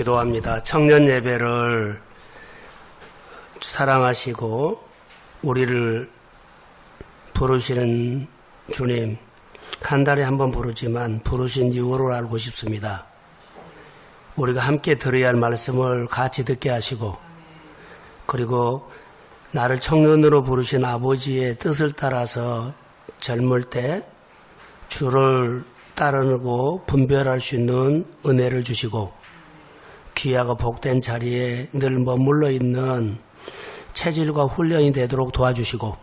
기도합니다. 청년 예배를 사랑하시고 우리를 부르시는 주님, 한 달에 한 번 부르지만 부르신 이유를 알고 싶습니다. 우리가 함께 들어야 할 말씀을 같이 듣게 하시고, 그리고 나를 청년으로 부르신 아버지의 뜻을 따라서 젊을 때 주를 따르고 분별할 수 있는 은혜를 주시고, 귀하고 복된 자리에 늘 머물러 있는 체질과 훈련이 되도록 도와주시고,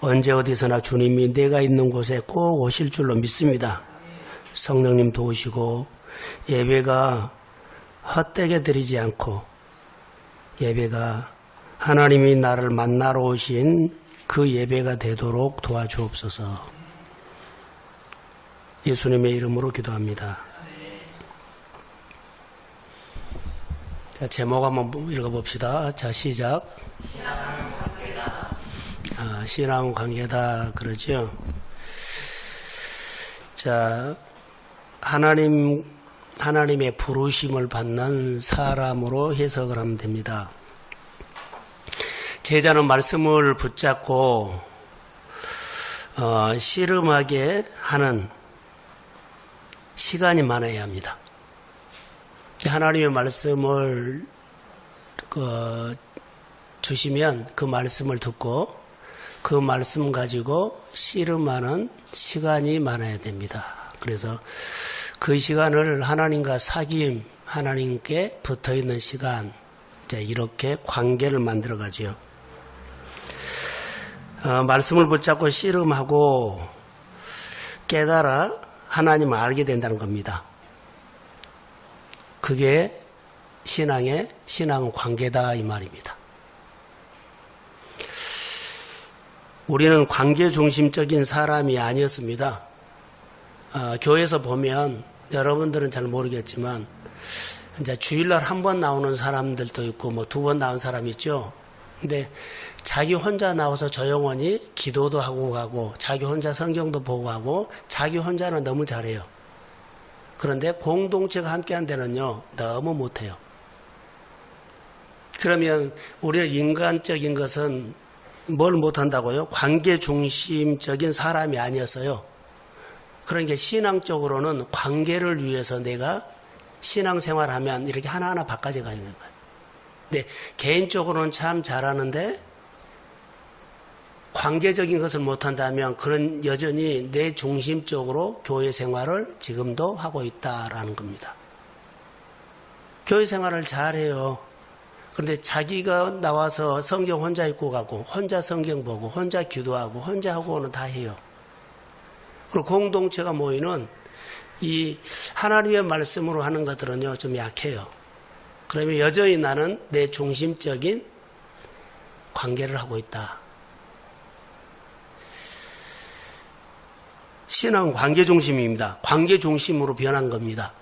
언제 어디서나 주님이 내가 있는 곳에 꼭 오실 줄로 믿습니다. 성령님 도우시고 예배가 헛되게 드리지 않고, 예배가 하나님이 나를 만나러 오신 그 예배가 되도록 도와주옵소서. 예수님의 이름으로 기도합니다. 자, 제목 한번 읽어봅시다. 자, 시작. 신앙은 관계다 그러죠. 자, 하나님의 부르심을 받는 사람으로 해석을 하면 됩니다. 제자는 말씀을 붙잡고 씨름하게 하는 시간이 많아야 합니다. 하나님의 말씀을 주시면 그 말씀을 듣고 그 말씀 가지고 씨름하는 시간이 많아야 됩니다. 그래서 그 시간을 하나님과 사귐, 하나님께 붙어있는 시간, 이렇게 관계를 만들어가지요. 말씀을 붙잡고 씨름하고 깨달아 하나님을 알게 된다는 겁니다. 그게 신앙 관계다 이 말입니다. 우리는 관계 중심적인 사람이 아니었습니다. 교회에서 보면 여러분들은 잘 모르겠지만 이제 주일날 한 번 나오는 사람들도 있고 뭐 두 번 나온 사람이 있죠. 근데 자기 혼자 나와서 조용하니 기도도 하고 가고 자기 혼자 성경도 보고 하고 자기 혼자는 너무 잘해요. 그런데 공동체가 함께한 데는요 너무 못해요. 그러면 우리의 인간적인 것은 뭘 못한다고요? 관계 중심적인 사람이 아니었어요. 그러니까 신앙적으로는 관계를 위해서 내가 신앙생활하면 이렇게 하나하나 바꿔져 가는 거예요. 근데 개인적으로는 참 잘하는데 관계적인 것을 못한다면 그런 여전히 내 중심적으로 교회 생활을 지금도 하고 있다라는 겁니다. 교회 생활을 잘해요. 그런데 자기가 나와서 성경 혼자 읽고 가고 혼자 성경 보고 혼자 기도하고 혼자 하고는 다 해요. 그리고 공동체가 모이는 이 하나님의 말씀으로 하는 것들은요 좀 약해요. 그러면 여전히 나는 내 중심적인 관계를 하고 있다. 신앙은 관계 중심입니다. 관계 중심으로 변한 겁니다.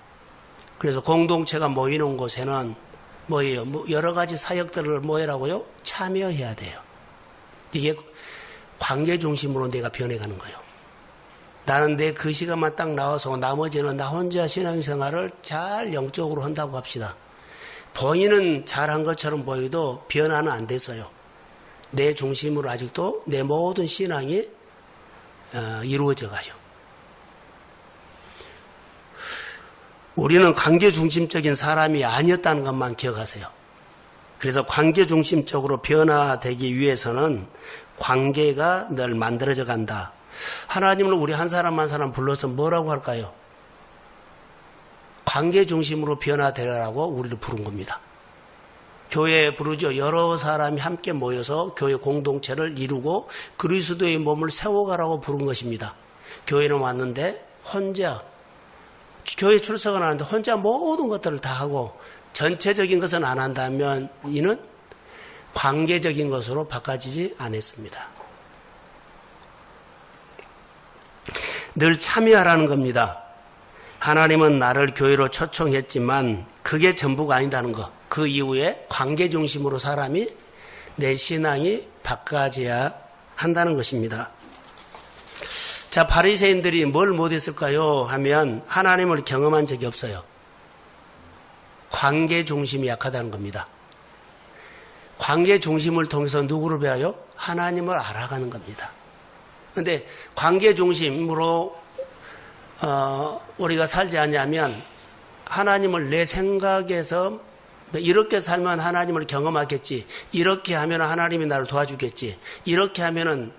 그래서 공동체가 모이는 곳에는 뭐예요? 여러 가지 사역들을 뭐라고요? 참여해야 돼요. 이게 관계 중심으로 내가 변해가는 거예요. 나는 내 그 시간만 딱 나와서 나머지는 나 혼자 신앙생활을 잘 영적으로 한다고 합시다. 본인은 잘한 것처럼 보여도 변화는 안 됐어요. 내 중심으로 아직도 내 모든 신앙이 이루어져 가요. 우리는 관계 중심적인 사람이 아니었다는 것만 기억하세요. 그래서 관계 중심적으로 변화되기 위해서는 관계가 늘 만들어져 간다. 하나님은 우리 한 사람 한 사람 불러서 뭐라고 할까요? 관계 중심으로 변화되라고 우리를 부른 겁니다. 교회에 부르죠. 여러 사람이 함께 모여서 교회 공동체를 이루고 그리스도의 몸을 세워가라고 부른 것입니다. 교회는 왔는데 혼자 교회 출석은 하는데 혼자 모든 것들을 다 하고 전체적인 것은 안 한다면 이는 관계적인 것으로 바꿔지지 않았습니다. 늘 참여하라는 겁니다. 하나님은 나를 교회로 초청했지만 그게 전부가 아니다는 것. 그 이후에 관계 중심으로 사람이 내 신앙이 바꿔져야 한다는 것입니다. 자, 바리새인들이 뭘 못했을까요? 하면 하나님을 경험한 적이 없어요. 관계 중심이 약하다는 겁니다. 관계 중심을 통해서 누구를 배워요? 하나님을 알아가는 겁니다. 그런데 관계 중심으로 우리가 살지 않냐면 하나님을 내 생각에서 이렇게 살면 하나님을 경험하겠지. 이렇게 하면 하나님이 나를 도와주겠지. 이렇게 하면은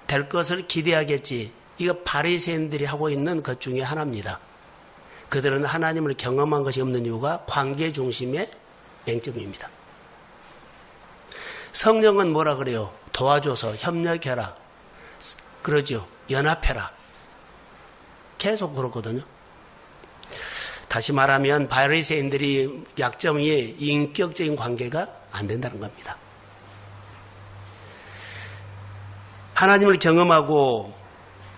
될 것을 기대하겠지. 이거 바리새인들이 하고 있는 것 중에 하나입니다. 그들은 하나님을 경험한 것이 없는 이유가 관계 중심의 맹점입니다. 성령은 뭐라 그래요? 도와줘서 협력해라. 그러죠. 연합해라. 계속 그렇거든요. 다시 말하면 바리새인들이 약점이 인격적인 관계가 안 된다는 겁니다. 하나님을 경험하고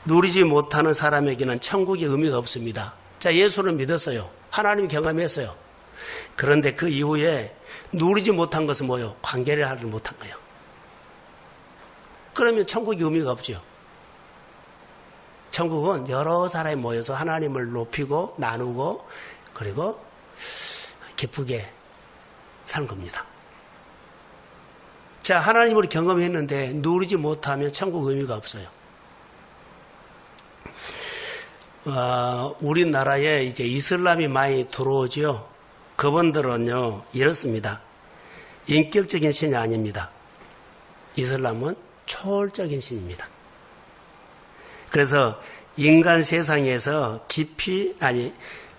누리지 못하는 사람에게는 천국의 의미가 없습니다. 자, 예수를 믿었어요. 하나님이 경험했어요. 그런데 그 이후에 누리지 못한 것은 뭐예요? 관계를 하지 못한 거예요. 그러면 천국의 의미가 없죠. 천국은 여러 사람이 모여서 하나님을 높이고 나누고 그리고 기쁘게 사는 겁니다. 자, 하나님을 경험했는데 누리지 못하면 천국 의미가 없어요. 우리나라에 이제 이슬람이 많이 들어오죠. 그분들은요, 이렇습니다. 인격적인 신이 아닙니다. 이슬람은 초월적인 신입니다. 그래서 인간 세상에서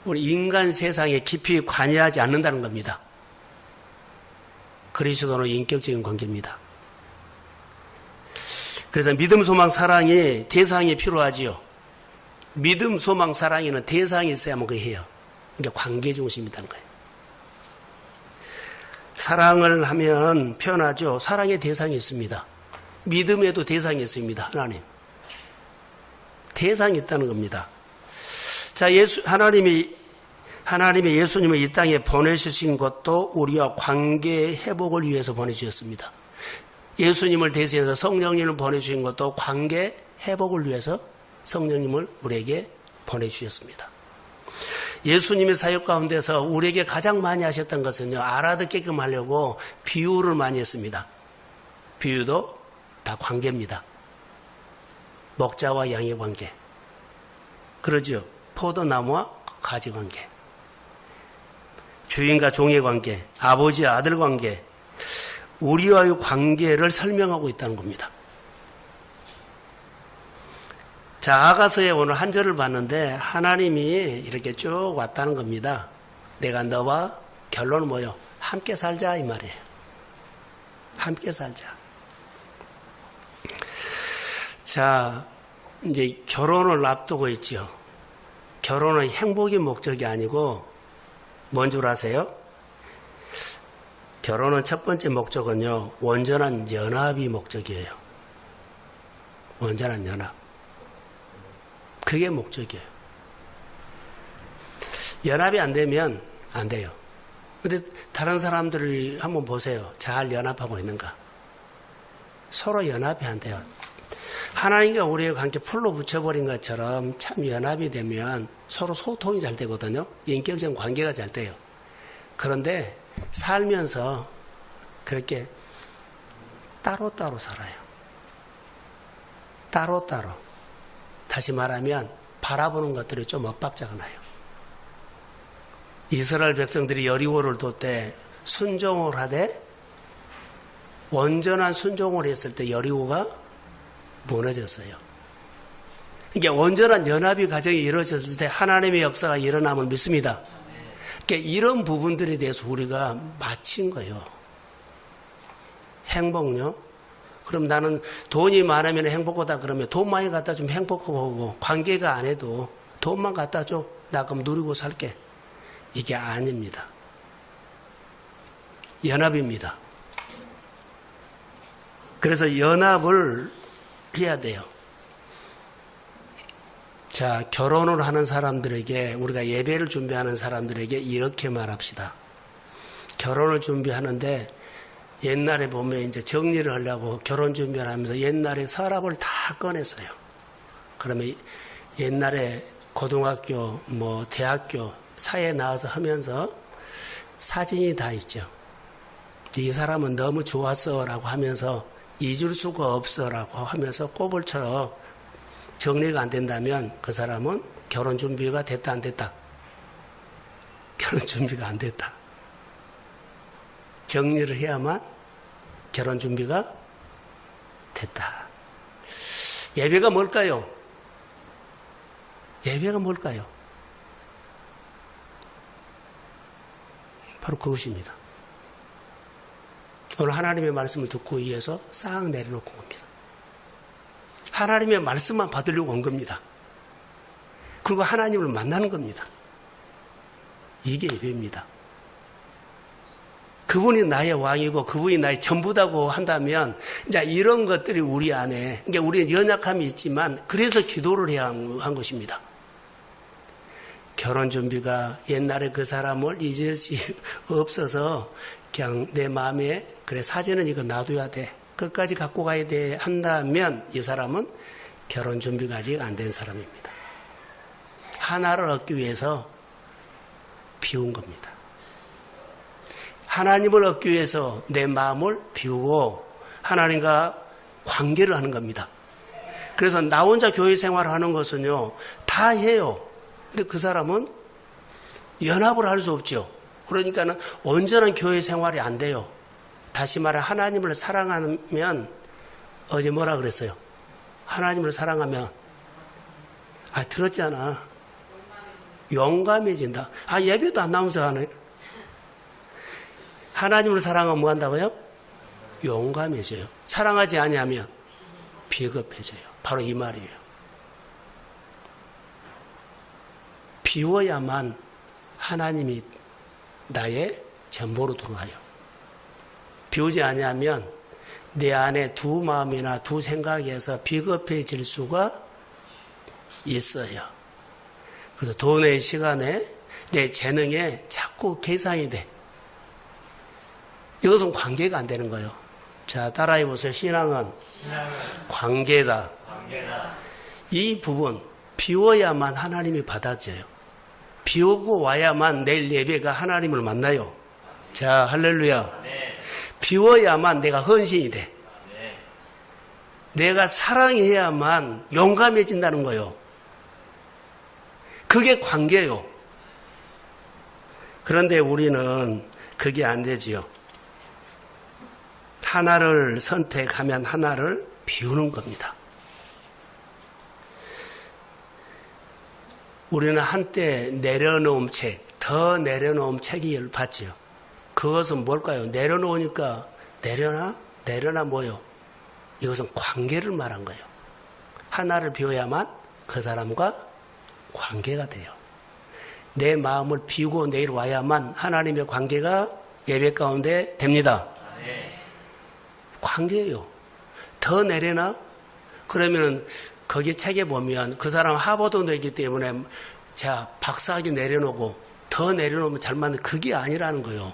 우리 인간 세상에 깊이 관여하지 않는다는 겁니다. 그리스도는 인격적인 관계입니다. 그래서 믿음, 소망, 사랑이 대상이 필요하지요. 믿음, 소망, 사랑에는 대상이 있어야만 그게 해요. 그러니까 관계 중심이라는 거예요. 사랑을 하면 표현하죠. 사랑의 대상이 있습니다. 믿음에도 대상이 있습니다. 하나님. 대상이 있다는 겁니다. 자, 하나님의 예수님을 이 땅에 보내주신 것도 우리와 관계 회복을 위해서 보내주셨습니다. 예수님을 대신해서 성령님을 보내주신 것도 관계 회복을 위해서 성령님을 우리에게 보내주셨습니다. 예수님의 사역 가운데서 우리에게 가장 많이 하셨던 것은요, 알아듣게끔 하려고 비유를 많이 했습니다. 비유도 다 관계입니다. 목자와 양의 관계. 그러죠. 포도나무와 가지 관계. 주인과 종의 관계. 아버지와 아들 관계. 우리와의 관계를 설명하고 있다는 겁니다. 자, 아가서에 오늘 한 절을 봤는데 하나님이 이렇게 쭉 왔다는 겁니다. 내가 너와 결론은 뭐요? 함께 살자 이 말이에요. 함께 살자. 자, 이제 결혼을 앞두고 있죠. 결혼은 행복이 목적이 아니고 뭔 줄 아세요? 결혼은 첫 번째 목적은요, 온전한 연합이 목적이에요. 온전한 연합. 그게 목적이에요. 연합이 안 되면 안 돼요. 근데 다른 사람들을 한번 보세요. 잘 연합하고 있는가? 서로 연합이 안 돼요. 하나님과 우리의 관계 풀로 붙여버린 것처럼 참 연합이 되면 서로 소통이 잘 되거든요. 인격적인 관계가 잘 돼요. 그런데 살면서 그렇게 따로따로 살아요. 따로따로. 다시 말하면 바라보는 것들이 좀 엇박자가 나요. 이스라엘 백성들이 여리고를 돌 때 순종을 하되 온전한 순종을 했을 때 여리고가 무너졌어요. 그러니까 온전한 연합의 과정이 이루어졌을 때 하나님의 역사가 일어남을 믿습니다. 그러니까 이런 부분들에 대해서 우리가 맞힌 거예요. 행복요? 그럼 나는 돈이 많으면 행복하다 그러면 돈 많이 갖다 주면 행복하고 관계가 안 해도 돈만 갖다 줘. 나 그럼 누리고 살게. 이게 아닙니다. 연합입니다. 그래서 연합을 해야 돼요. 자, 결혼을 하는 사람들에게, 우리가 예배를 준비하는 사람들에게 이렇게 말합시다. 결혼을 준비하는데 옛날에 보면 이제 정리를 하려고 결혼 준비를 하면서 옛날에 서랍을 다 꺼냈어요. 그러면 옛날에 고등학교, 대학교, 사회에 나와서 하면서 사진이 다 있죠. 이 사람은 너무 좋았어 라고 하면서 잊을 수가 없어 라고 하면서 꼬불처럼 정리가 안 된다면 그 사람은 결혼 준비가 됐다 안 됐다? 결혼 준비가 안 됐다. 정리를 해야만 결혼 준비가 됐다. 예배가 뭘까요? 예배가 뭘까요? 바로 그것입니다. 오늘 하나님의 말씀을 듣고 위해서 싹 내려놓고 옵니다. 하나님의 말씀만 받으려고 온 겁니다. 그리고 하나님을 만나는 겁니다. 이게 예배입니다. 그분이 나의 왕이고 그분이 나의 전부다고 한다면 이제 이런 것들이 우리 안에, 그러니까 우리는 연약함이 있지만 그래서 기도를 해야 한 것입니다. 결혼 준비가 옛날에 그 사람을 잊을 수 없어서 그냥 내 마음에 그래 사진은 이거 놔둬야 돼. 끝까지 갖고 가야 돼 한다면 이 사람은 결혼 준비가 아직 안 된 사람입니다. 하나를 얻기 위해서 비운 겁니다. 하나님을 얻기 위해서 내 마음을 비우고 하나님과 관계를 하는 겁니다. 그래서 나 혼자 교회 생활을 하는 것은요, 다 해요. 근데 그 사람은 연합을 할 수 없죠. 그러니까는 온전한 교회 생활이 안 돼요. 다시 말해 하나님을 사랑하면 어제 뭐라 그랬어요? 하나님을 사랑하면 들었잖아. 용감해진다. 예배도 안 나오면서 하네. 하나님을 사랑하면 뭐 한다고요? 용감해져요. 사랑하지 아니하면 비겁해져요. 바로 이 말이에요. 비워야만 하나님이 나의 전부로 들어와요. 비우지 아니하면 내 안에 두 마음이나 두 생각에서 비겁해질 수가 있어요. 그래서 돈의 시간에 내 재능에 자꾸 계산이 돼. 이것은 관계가 안 되는 거예요. 자, 따라해 보세요. 신앙은 관계다. 이 부분 비워야만 하나님이 받아져요. 비우고 와야만 내일 예배가 하나님을 만나요. 자, 할렐루야. 비워야만 내가 헌신이 돼. 내가 사랑해야만 용감해진다는 거예요. 그게 관계예요. 그런데 우리는 그게 안 되지요. 하나를 선택하면 하나를 비우는 겁니다. 우리는 한때 내려놓음 책, 더 내려놓음 책이 봤지요. 그것은 뭘까요? 내려놓으니까 내려놔 뭐요? 이것은 관계를 말한 거예요. 하나를 비워야만 그 사람과 관계가 돼요. 내 마음을 비우고 내일 와야만 하나님의 관계가 예배 가운데 됩니다. 관계예요. 더 내려놔? 그러면 거기 책에 보면 그 사람 하버드도이기 때문에 자 박사학위 내려놓고 더 내려놓으면 잘 맞는 그게 아니라는 거예요.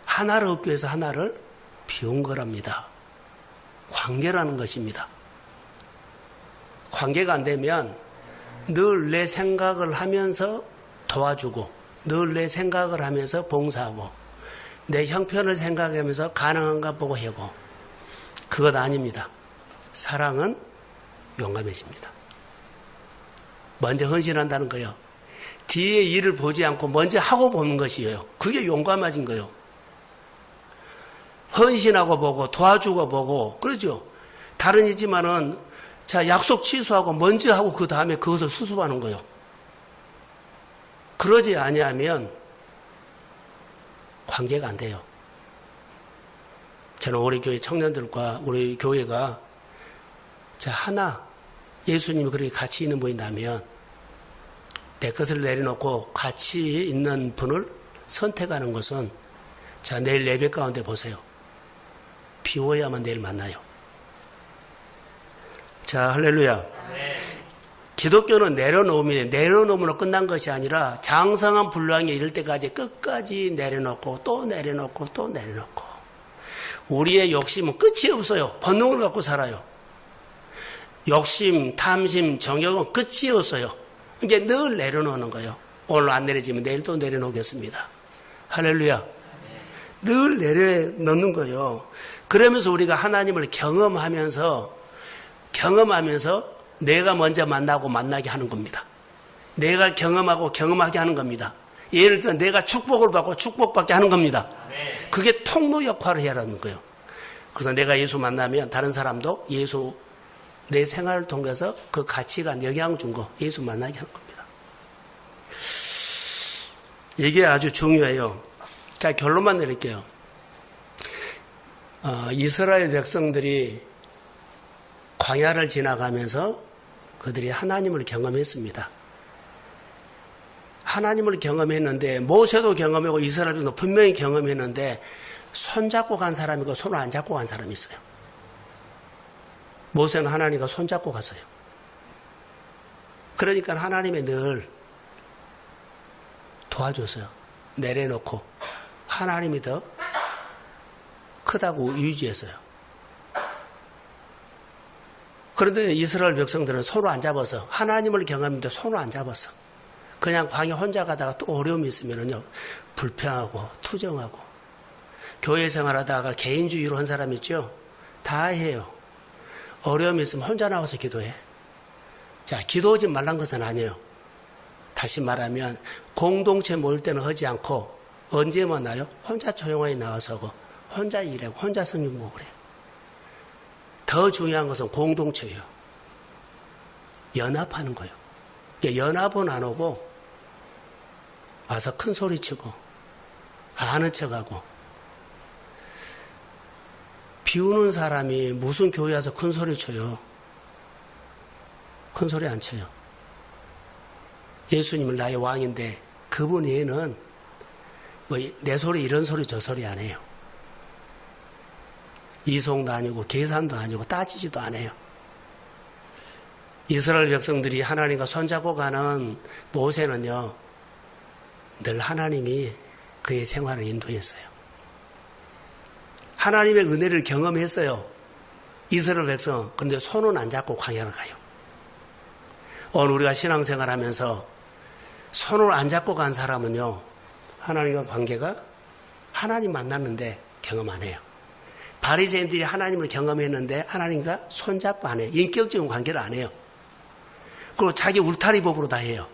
하나를 얻기 위해서 하나를 비운 거랍니다. 관계라는 것입니다. 관계가 안 되면 늘 내 생각을 하면서 도와주고 늘 내 생각을 하면서 봉사하고 내 형편을 생각하면서 가능한가 보고 하고 그것 아닙니다. 사랑은 용감해집니다. 먼저 헌신한다는 거예요. 뒤에 일을 보지 않고 먼저 하고 보는 것이에요. 그게 용감해진 거예요. 헌신하고 보고 도와주고 보고 그러죠. 다른 이지만은 자 약속 취소하고 먼저 하고 그 다음에 그것을 수습하는 거예요. 그러지 아니하면 관계가 안 돼요. 저는 우리 교회 청년들과 우리 교회가 자 하나 예수님이 그렇게 같이 있는 분이라면 내 것을 내려놓고 같이 있는 분을 선택하는 것은 자 내일 예배 가운데 보세요. 비워야만 내일 만나요. 자 할렐루야. 기독교는 내려놓으면 끝난 것이 아니라 장성한 분량에 이를 때까지 끝까지 내려놓고 또 내려놓고 또 내려놓고 우리의 욕심은 끝이 없어요. 본능을 갖고 살아요. 욕심, 탐심, 정욕은 끝이 없어요. 이게 늘 내려놓는 거예요. 오늘 안 내려지면 내일 또 내려놓겠습니다. 할렐루야. 늘 내려놓는 거예요. 그러면서 우리가 하나님을 경험하면서 내가 먼저 만나고 만나게 하는 겁니다. 내가 경험하고 경험하게 하는 겁니다. 예를 들어 내가 축복을 받고 축복받게 하는 겁니다. 그게 통로 역할을 해야 하는 거예요. 그래서 내가 예수 만나면 다른 사람도 예수 내 생활을 통해서 그 가치가 영향 준 거 예수 만나게 하는 겁니다. 이게 아주 중요해요. 자, 결론만 내릴게요. 이스라엘 백성들이 광야를 지나가면서 그들이 하나님을 경험했습니다. 하나님을 경험했는데 모세도 경험하고 이스라엘도 분명히 경험했는데 손잡고 간 사람이고 손을 안 잡고 간 사람이 있어요. 모세는 하나님과 손잡고 갔어요. 그러니까 하나님이 늘 도와줬어요. 내려놓고 하나님이 더 크다고 유지했어요. 그런데 이스라엘 백성들은 손을 안 잡아서 하나님을 경험했는데 손을 안 잡았어. 그냥 광야 혼자 가다가 또 어려움이 있으면요 불평하고 투정하고 교회 생활하다가 개인주의로 한 사람 있죠? 다 해요. 어려움이 있으면 혼자 나와서 기도해. 자, 기도하지 말란 것은 아니에요. 다시 말하면 공동체 모일 때는 하지 않고 언제 만나요? 혼자 조용하게 나와서 하고 혼자 일하고 혼자 성경 보고 그래요. 더 중요한 것은 공동체예요. 연합하는 거예요. 연합은 안 오고 와서 큰 소리 치고 아는 척하고 비우는 사람이 무슨 교회 와서 큰 소리 쳐요? 큰 소리 안 쳐요. 예수님은 나의 왕인데 그분 외에는 뭐 내 소리 이런 소리 저 소리 안 해요. 이송도 아니고 계산도 아니고 따지지도 않아요. 이스라엘 백성들이 하나님과 손잡고 가는 모세는요, 늘 하나님이 그의 생활을 인도했어요. 하나님의 은혜를 경험했어요. 이스라엘 백성. 그런데 손은 안 잡고 광야를 가요. 오늘 우리가 신앙생활 하면서 손을 안 잡고 간 사람은요, 하나님과 관계가 하나님 만났는데 경험 안 해요. 바리새인들이 하나님을 경험했는데 하나님과 손잡고 안 해요. 인격적인 관계를 안 해요. 그리고 자기 울타리 법으로 다 해요.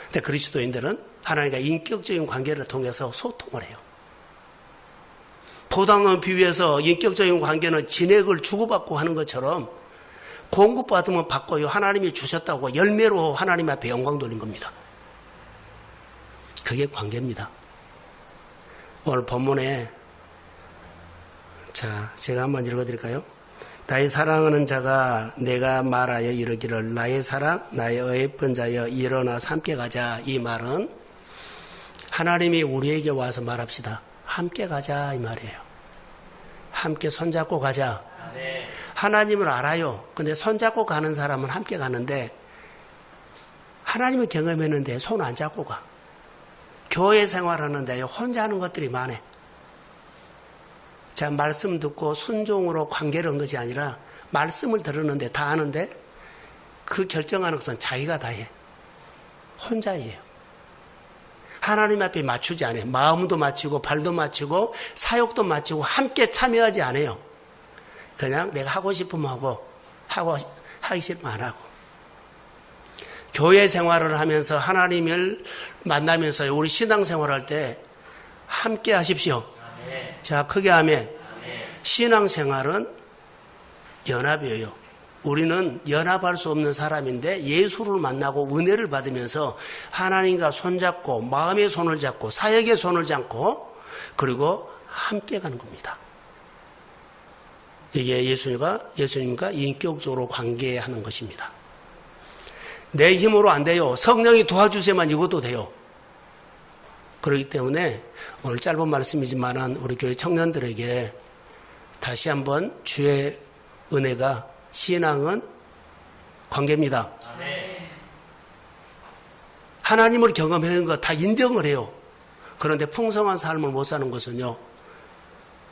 근데 그리스도인들은 하나님과 인격적인 관계를 통해서 소통을 해요. 포도나무 비유에서 인격적인 관계는 진액을 주고받고 하는 것처럼 공급받으면 받고요. 하나님이 주셨다고 열매로 하나님 앞에 영광 돌린 겁니다. 그게 관계입니다. 오늘 본문에 자, 제가 한번 읽어드릴까요? 나의 사랑하는 자가 내가 말하여 이르기를 나의 사랑 나의 어예쁜 자여 일어나 함께 가자. 이 말은 하나님이 우리에게 와서 말합시다. 함께 가자 이 말이에요. 함께 손잡고 가자. 네. 하나님을 알아요. 근데 손잡고 가는 사람은 함께 가는데 하나님을 경험했는데 손 안 잡고 가. 교회 생활하는데 혼자 하는 것들이 많아. 자, 말씀 듣고 순종으로 관계를 한 것이 아니라 말씀을 들었는데 다 아는데 그 결정하는 것은 자기가 다 해. 혼자예요. 하나님 앞에 맞추지 않아요. 마음도 맞추고 발도 맞추고 사역도 맞추고 함께 참여하지 않아요. 그냥 내가 하고 싶으면 하고 하기 싫으면 안 하고. 교회 생활을 하면서 하나님을 만나면서 우리 신앙생활할 때 함께 하십시오. 아멘. 자, 크게 하면 아멘. 신앙생활은 연합이에요. 우리는 연합할 수 없는 사람인데 예수를 만나고 은혜를 받으면서 하나님과 손잡고 마음의 손을 잡고 사역의 손을 잡고 그리고 함께 가는 겁니다. 이게 예수님과 인격적으로 관계하는 것입니다. 내 힘으로 안 돼요. 성령이 도와주세만 이것도 돼요. 그렇기 때문에 오늘 짧은 말씀이지만 우리 교회 청년들에게 다시 한번 주의 은혜가 신앙은 관계입니다. 하나님을 경험하는 거 다 인정을 해요. 그런데 풍성한 삶을 못 사는 것은요.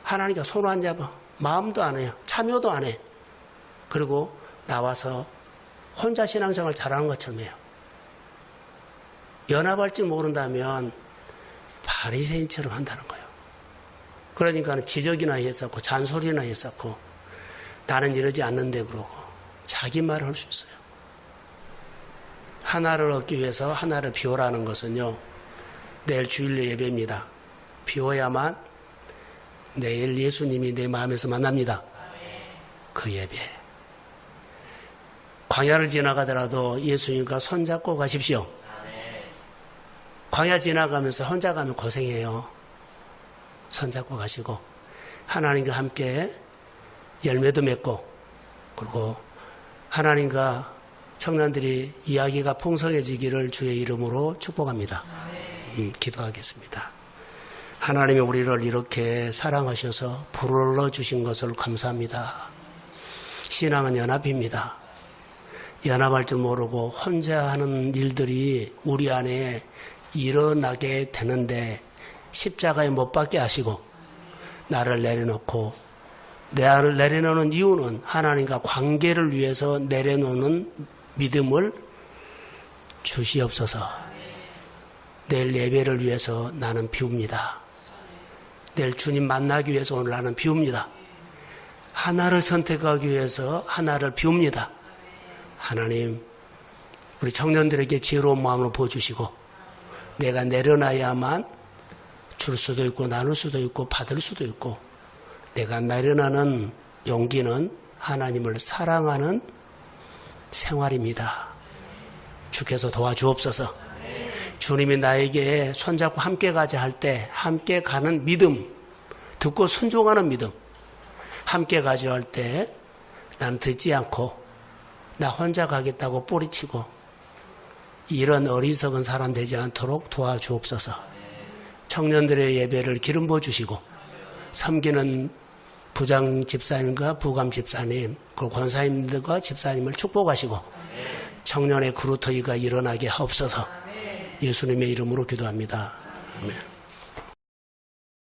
하나님과 손 안 잡아. 마음도 안 해요. 참여도 안 해. 그리고 나와서 혼자 신앙생활 잘하는 것처럼 해요. 연합할 줄 모른다면 바리새인처럼 한다는 거예요. 그러니까 지적이나 했었고 잔소리나 했었고 나는 이러지 않는데 그러고 자기 말을 할 수 있어요. 하나를 얻기 위해서 하나를 비워라는 것은요. 내일 주일 예배입니다. 비워야만 내일 예수님이 내 마음에서 만납니다. 그 예배. 광야를 지나가더라도 예수님과 손잡고 가십시오. 광야 지나가면서 혼자 가면 고생해요. 손잡고 가시고 하나님과 함께 열매도 맺고 그리고 하나님과 청년들이 이야기가 풍성해지기를 주의 이름으로 축복합니다. 기도하겠습니다. 하나님이 우리를 이렇게 사랑하셔서 불러주신 것을 감사합니다. 신앙은 연합입니다. 연합할 줄 모르고 혼자 하는 일들이 우리 안에 일어나게 되는데 십자가에 못 박게 하시고 나를 내려놓고 나를 내려놓는 이유는 하나님과 관계를 위해서 내려놓는 믿음을 주시옵소서. 내일 예배를 위해서 나는 비웁니다. 내일 주님 만나기 위해서 오늘 나는 비웁니다. 하나를 선택하기 위해서 하나를 비웁니다. 하나님, 우리 청년들에게 지혜로운 마음을 보여주시고 내가 내려놔야만 줄 수도 있고 나눌 수도 있고 받을 수도 있고 내가 내려놓는 용기는 하나님을 사랑하는 생활입니다. 주께서 도와주옵소서. 주님이 나에게 손잡고 함께 가자 할 때 함께 가는 믿음, 듣고 순종하는 믿음, 함께 가자 할 때 난 듣지 않고 나 혼자 가겠다고 뿌리치고 이런 어리석은 사람 되지 않도록 도와주옵소서. 청년들의 예배를 기름 부어주시고 섬기는 부장 집사님과 부감 집사님, 그 권사님들과 집사님을 축복하시고 청년의 그루터기가 일어나게 하옵소서. 예수님의 이름으로 기도합니다. 아멘.